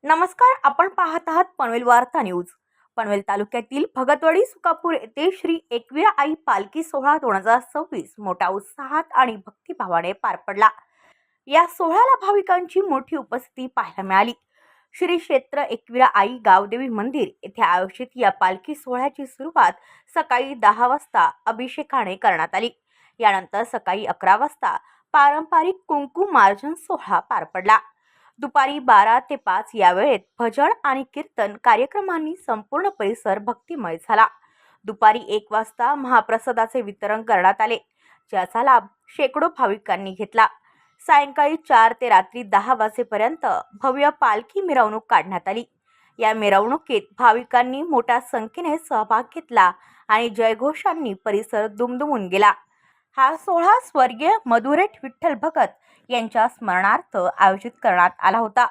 नमस्कार, आपण पाहत आहात पनवेल वार्ता न्यूज। पनवेल तालुक्यातील भगतवाडी सुकापूर येथे श्री एकविरा आई पालखी सोहळा 2026 मोठ्या उत्साहात आणि भक्तिभावाने पार पडला। या सोहळ्याला भाविकांची मोठी उपस्थिती पाहायला मिळाली। श्री क्षेत्र एकविरा आई गावदेवी मंदिर येथे आयोजित या पालखी सोहळ्याची सुरुवात सकाळी 10 वाजता अभिषेकाने करण्यात आली। यानंतर सकाळी 11 वाजता पारंपरिक कुंकू मार्जन सोहळा पार पडला। दुपारी 12 ते 5 या वेळेत भजन आणि कीर्तन कार्यक्रमांनी संपूर्ण परिसर भक्तिमय झाला। दुपारी 1 वाजता महाप्रसादाचे वितरण करण्यात आले, ज्याचा लाभ शेकडो भाविकांनी घेतला। सायंकाळी 4 ते रात्री 10 वाजेपर्यंत भव्य पालखी मिरवणूक काढण्यात आली। या मिरवणुकीत भाविकांनी मोठ्या संख्येने सहभाग घेतला आणि जयघोषांनी परिसर दुमदुमून गेला। हा सोहळा स्वर्गीय मधुरेठ विठ्ठल भगत यांच्या स्मरणार्थ आयोजित करण्यात आला होता।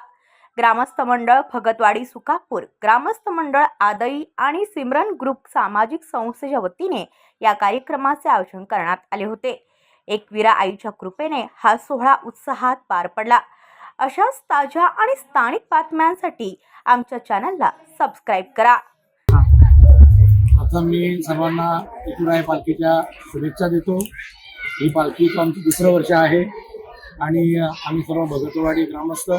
ग्रामस्थ मंडळ भगतवाडी सुकापूर, ग्रामस्थ मंडळ आदई आणि सिमरन ग्रुप सामाजिक संस्थेच्या वतीने या कार्यक्रमाचे आयोजन करण्यात आले होते। एकविरा आईच्या कृपेने हा सोहळा उत्साहात पार पडला। अशाच ताज्या आणि स्थानिक बातम्यांसाठी आमच्या चॅनलला सबस्क्राईब करा। आता मी सर्वांना एकविरा आई पालखीच्या शुभेच्छा देतो। ही पालखीचं आमचं दुसरं वर्ष आहे आणि आम्ही सर्व भगतवाडी ग्रामस्थ,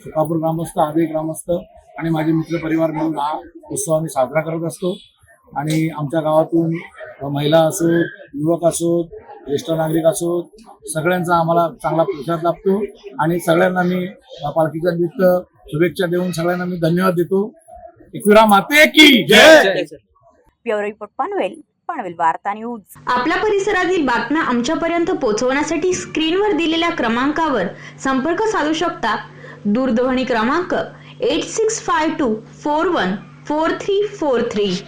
सुकापूर ग्रामस्थ, आदई ग्रामस्थ आणि माझे मित्रपरिवार मिळून हा उत्सव आम्ही साजरा करत असतो। आणि आमच्या गावातून महिला असोत, युवक असोत, ज्येष्ठ नागरिक असोत, सगळ्यांचा आम्हाला चांगला प्रतिसाद लाभतो आणि सगळ्यांना मी पालखीच्या निमित्त शुभेच्छा देऊन सगळ्यांना मी धन्यवाद देतो। एकविरा माते की जय। ब्युरो रिपोर्ट पनवेल वार्ता न्यूज। आपल्या परिसरातील बातम्या आमच्यापर्यंत पोहोचवण्यासाठी स्क्रीनवर दिलेल्या क्रमांकावर संपर्क साधू शकता। दूरध्वनी क्रमांक 8652414343।